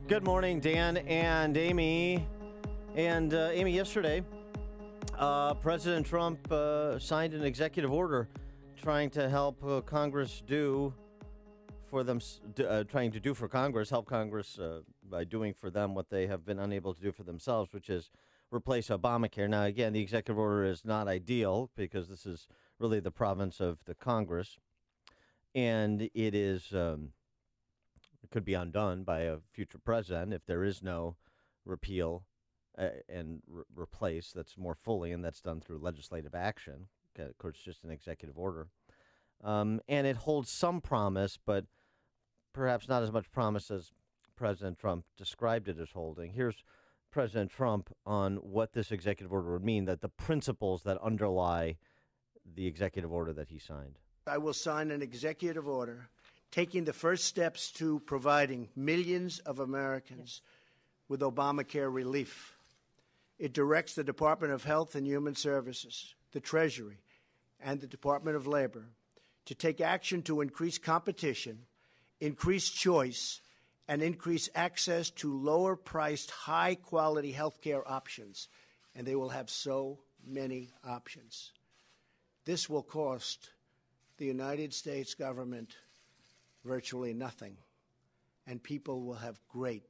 Good morning, Dan and Amy. And Amy, yesterday, President Trump signed an executive order trying to help Congress do for them, trying to do for Congress, help Congress by doing for them what they have been unable to do for themselves, which is replace Obamacare. Now, again, the executive order is not ideal because this is really the province of the Congress, and it is it could be undone by a future president if there is no repeal and replace that's more fully, and that's done through legislative action. Okay, of course, just an executive order. And it holds some promise, but perhaps not as much promise as President Trump described it as holding. Here's President Trump on what this executive order would mean, that the principles that underlie the executive order that he signed. I will sign an executive order taking the first steps to providing millions of Americans with Obamacare relief. It directs the Department of Health and Human Services, the Treasury, and the Department of Labor to take action to increase competition, increase choice, and increase access to lower-priced, high-quality health care options. And they will have so many options. This will cost the United States government virtually nothing, and people will have great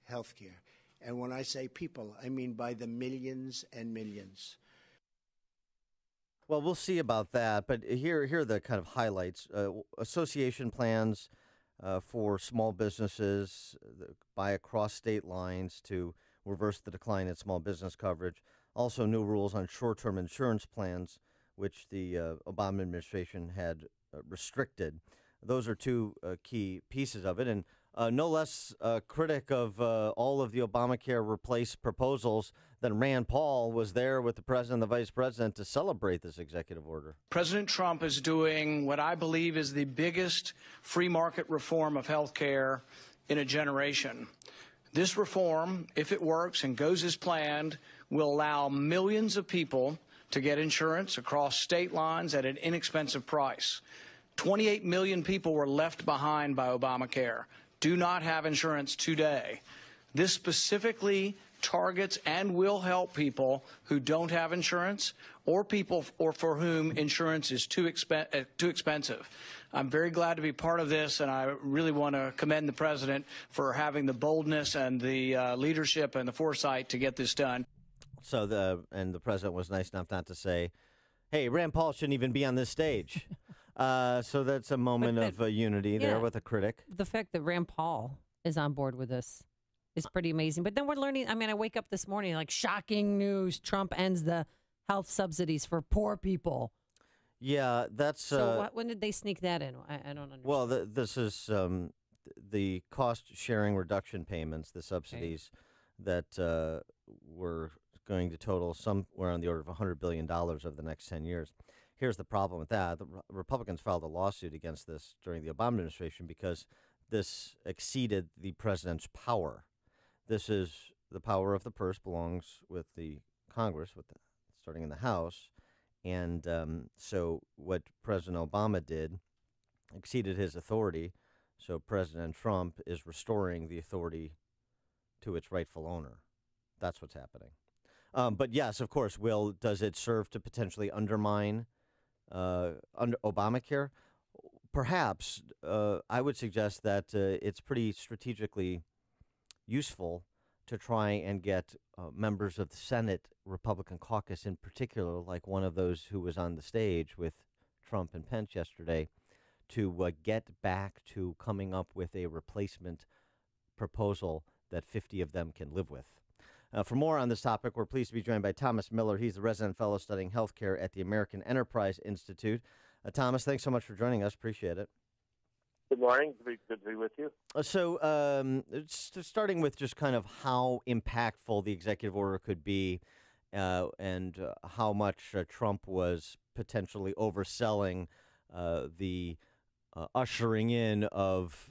health care. And when I say people, I mean by the millions and millions. Well, we'll see about that, but here are the kind of highlights. Association plans for small businesses by across state lines to reverse the decline in small business coverage. Also, new rules on short-term insurance plans, which the Obama administration had restricted. Those are two key pieces of it. And no less a critic of all of the Obamacare replace proposals than Rand Paul was there with the president and the vice president to celebrate this executive order. President Trump is doing what I believe is the biggest free market reform of health care in a generation. This reform, if it works and goes as planned, will allow millions of people to get insurance across state lines at an inexpensive price. 28 million people were left behind by Obamacare, do not have insurance today. This specifically targets and will help people who don't have insurance or people for whom insurance is too expensive. I'm very glad to be part of this, and I really want to commend the president for having the boldness and the leadership and the foresight to get this done. So the president was nice enough not to say, hey, Rand Paul shouldn't even be on this stage. So that's a moment of unity there with a critic. The fact that Rand Paul is on board with this is pretty amazing. But then we're learning, I mean, I wake up this morning, like, shocking news. Trump ends the health subsidies for poor people. Yeah, that's... So when did they sneak that in? I don't understand. Well, this is the cost-sharing reduction payments, the subsidies that were going to total somewhere on the order of $100 billion over the next 10 years. Here's the problem with that. The Republicans filed a lawsuit against this during the Obama administration because this exceeded the president's power. This is the power of the purse belongs with the Congress, starting in the House. And so what President Obama did exceeded his authority. So President Trump is restoring the authority to its rightful owner. That's what's happening. But yes, of course, does it serve to potentially undermine under Obamacare? Perhaps. I would suggest that it's pretty strategically useful to try and get members of the Senate Republican caucus in particular, like one of those who was on the stage with Trump and Pence yesterday, to get back to coming up with a replacement proposal that 50 of them can live with. For more on this topic, we're pleased to be joined by Thomas Miller. He's the resident fellow studying healthcare at the American Enterprise Institute. Thomas, thanks so much for joining us. Appreciate it. Good morning. Good to be with you. So starting with just kind of how impactful the executive order could be and how much Trump was potentially overselling the ushering in of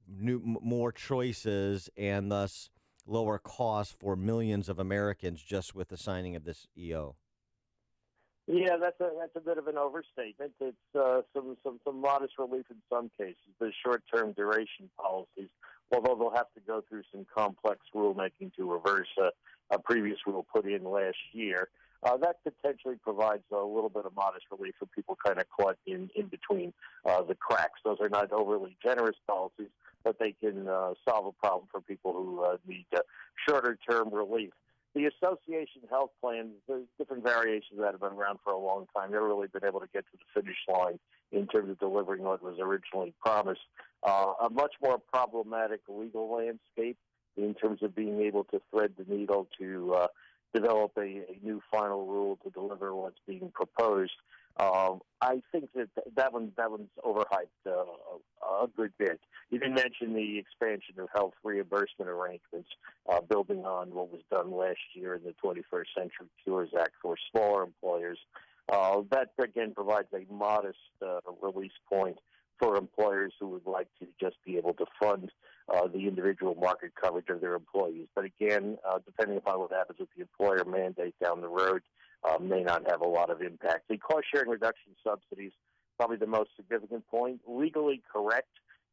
more choices and thus lower costs for millions of Americans just with the signing of this EO. Yeah, that's a bit of an overstatement. It's some modest relief in some cases. The short-term duration policies although they'll have to go through some complex rulemaking to reverse a previous rule put in last year. That potentially provides a little bit of modest relief for people kind of caught in between the cracks. Those are not overly generous policies, but they can solve a problem for people who need shorter-term relief. The association health plans, there's different variations that have been around for a long time. Never really been able to get to the finish line in terms of delivering what was originally promised. A much more problematic legal landscape in terms of being able to thread the needle to develop a new final rule to deliver what's being proposed. I think that one's overhyped a good bit. You didn't mention the expansion of health reimbursement arrangements, building on what was done last year in the 21st Century Cures Act for smaller employers. That, again, provides a modest release point for employers who would like to just be able to fund the individual market coverage of their employees. But again, depending upon what happens with the employer mandate down the road, may not have a lot of impact. The cost-sharing reduction subsidies, probably the most significant point. Legally correct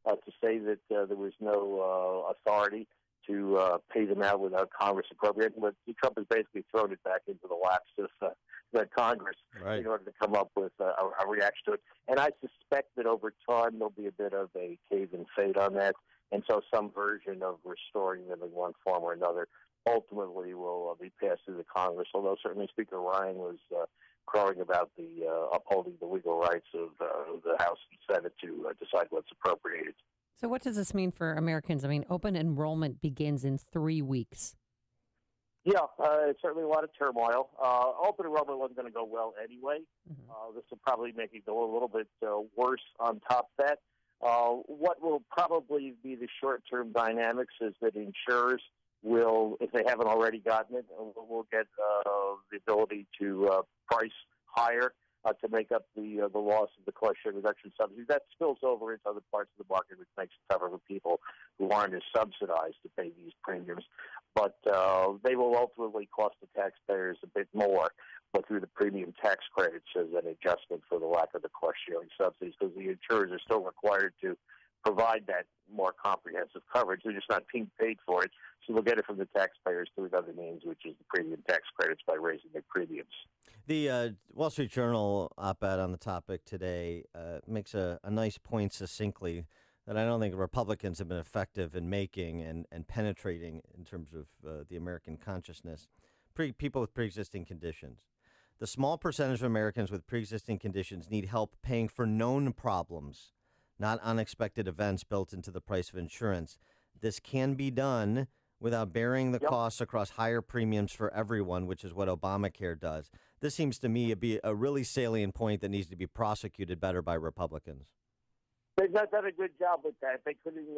to say that there was no authority to pay them out without Congress appropriating, but Trump has basically thrown it back into the laps of the Congress in order to come up with a reaction to it. And I suspect that over time there'll be a bit of a cave and fade on that, and so some version of restoring them in one form or another ultimately will be passed through the Congress, although certainly Speaker Ryan was crowing about the upholding the legal rights of the House and Senate to decide what's appropriated. So what does this mean for Americans? I mean, open enrollment begins in 3 weeks. Yeah, it's certainly a lot of turmoil. Open enrollment wasn't going to go well anyway. This will probably make it go a little bit worse on top of that. What will probably be the short-term dynamics is that insurers will, if they haven't already gotten it, will get the ability to price higher to make up the loss of the cost-sharing reduction subsidies. That spills over into other parts of the market, which makes it tougher for people who aren't as subsidized to pay these premiums. But they will ultimately cost the taxpayers a bit more, but through the premium tax credits as an adjustment for the lack of the cost-sharing subsidies, because the insurers are still required to provide that more comprehensive coverage. They're just not being paid for it, so they'll get it from the taxpayers through other means, which is the premium tax credits by raising their premiums. The Wall Street Journal op-ed on the topic today makes a nice point succinctly that I don't think Republicans have been effective in making and penetrating in terms of the American consciousness. People with pre-existing conditions. The small percentage of Americans with pre-existing conditions need help paying for known problems, not unexpected events built into the price of insurance. This can be done without bearing the costs across higher premiums for everyone, which is what Obamacare does. This seems to me to be a really salient point that needs to be prosecuted better by Republicans. They've not done a good job with that. They couldn't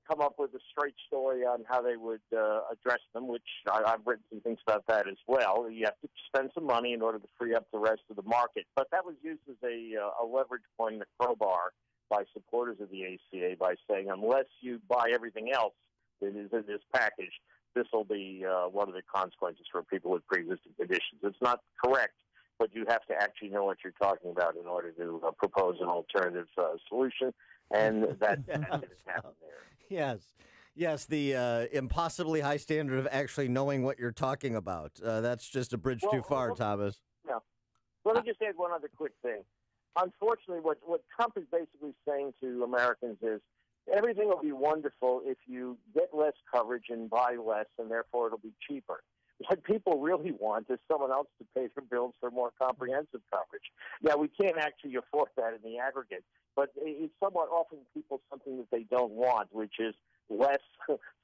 come up with a straight story on how they would address them, which I've written some things about that as well. You have to spend some money in order to free up the rest of the market. But that was used as a leverage point in a crowbar by supporters of the ACA by saying, unless you buy everything else that is in this package, this will be one of the consequences for people with pre-existing conditions. It's not correct, but you have to actually know what you're talking about in order to propose an alternative solution, and that didn't happen there. Yes, the impossibly high standard of actually knowing what you're talking about. That's just a bridge too far, Thomas. No. Let me just add one other quick thing. Unfortunately, what Trump is basically saying to Americans is everything will be wonderful if you get less coverage and buy less, and therefore it'll be cheaper. What people really want is someone else to pay their bills for more comprehensive coverage. Yeah, we can't actually afford that in the aggregate, but it's somewhat offering people something that they don't want, which is less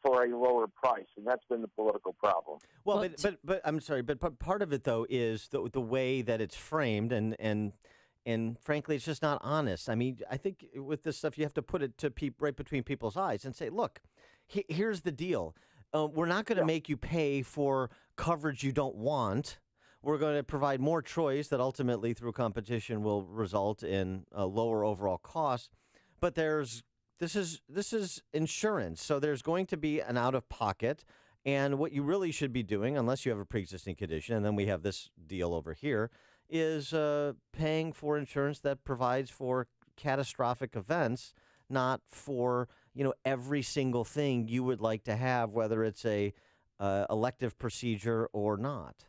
for a lower price, and that's been the political problem. Well, but I'm sorry, but part of it though is the way that it's framed, and frankly, it's just not honest. I mean, I think with this stuff, you have to put it to right between people's eyes and say, look, here's the deal. We're not going to make you pay for coverage you don't want. We're going to provide more choice that ultimately, through competition, will result in lower overall costs. But this is insurance, so there's going to be an out-of-pocket. And what you really should be doing, unless you have a pre-existing condition, and then we have this deal over here, is paying for insurance that provides for catastrophic events, not for every single thing you would like to have, whether it's a elective procedure or not.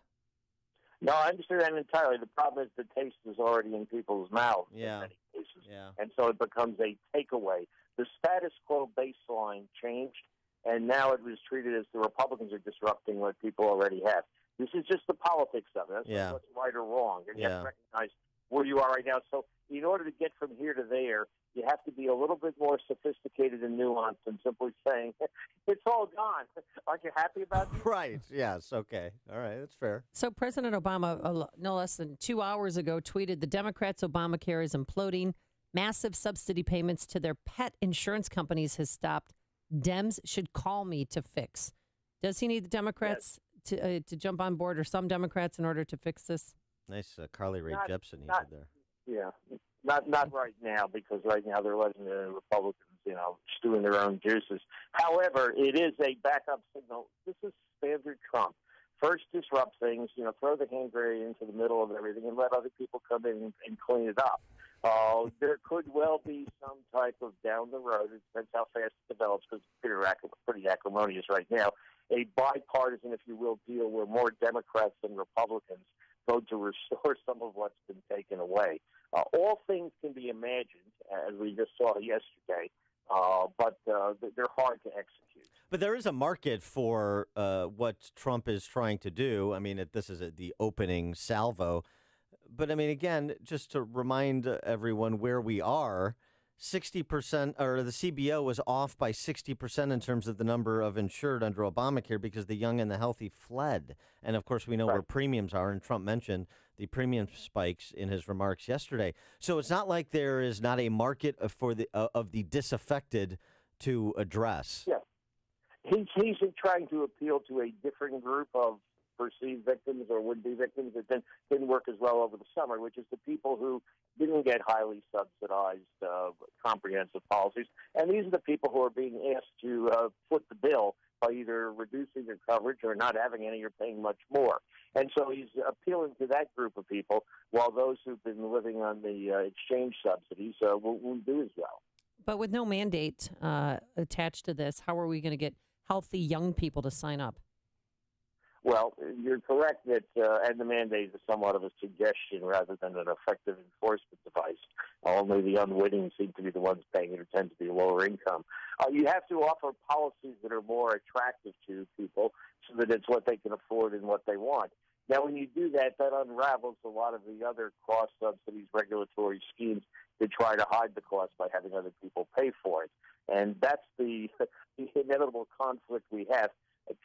No, I understand that entirely. The problem is the taste is already in people's mouths Yeah. in many cases. Yeah. And so it becomes a takeaway. The status quo baseline changed, and now it was treated as the Republicans are disrupting what people already have. This is just the politics of it. That's Yeah. not what's right or wrong. And you have Yeah. to recognize where you are right now. So in order to get from here to there, you have to be a little bit more sophisticated and nuanced than simply saying, it's all gone. Aren't you happy about it? Right. Yes. Okay. All right. That's fair. So President Obama, no less than 2 hours ago, tweeted the Democrats' Obamacare is imploding. Massive subsidy payments to their pet insurance companies has stopped. Dems should call me to fix. Does he need the Democrats to jump on board, or some Democrats, in order to fix this? Nice Carly Rae Not- Jepsen he not- did there. Yeah, not right now, because right now they're letting the Republicans, stew in their own juices. However, it is a backup signal. This is standard Trump. First, disrupt things, throw the hand grenade into the middle of everything and let other people come in and clean it up. There could well be some type of down the road, it depends how fast it develops, because it's pretty acrimonious right now, a bipartisan, if you will, deal where more Democrats than Republicans vote to restore some of what's been taken away. All things can be imagined, as we just saw yesterday, but they're hard to execute. But there is a market for what Trump is trying to do. I mean, this is the opening salvo. But I mean, again, just to remind everyone where we are, 60%, or the CBO was off by 60% in terms of the number of insured under Obamacare because the young and the healthy fled. And of course, we know where premiums are. And Trump mentioned the premium spikes in his remarks yesterday. So it's not like there is not a market for of the disaffected to address. Yeah. He's trying to appeal to a different group of perceived victims or would-be victims that didn't work as well over the summer, which is the people who didn't get highly subsidized comprehensive policies. And these are the people who are being asked to foot the bill by either reducing their coverage or not having any or paying much more. And so he's appealing to that group of people, while those who've been living on the exchange subsidies will do as well. But with no mandate attached to this, how are we going to get healthy young people to sign up? Well, you're correct that, and the mandate is somewhat of a suggestion rather than an effective enforcement device. Only the unwitting seem to be the ones paying it, or tend to be lower income. You have to offer policies that are more attractive to people so that it's what they can afford and what they want. Now, when you do that, that unravels a lot of the other cost subsidies, regulatory schemes that try to hide the cost by having other people pay for it. And that's the inevitable conflict we have.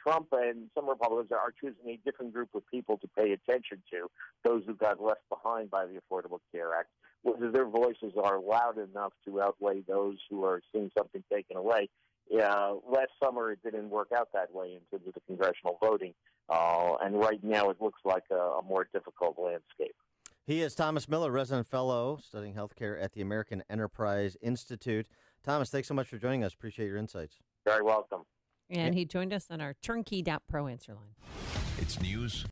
Trump and some Republicans are choosing a different group of people to pay attention to, those who got left behind by the Affordable Care Act, whether their voices are loud enough to outweigh those who are seeing something taken away. Last summer, it didn't work out that way in terms of the congressional voting, and right now it looks like a more difficult landscape. He is Thomas Miller, resident fellow studying healthcare at the American Enterprise Institute. Thomas, thanks so much for joining us. Appreciate your insights. Very welcome. And he joined us on our turnkey.pro answer line. It's news,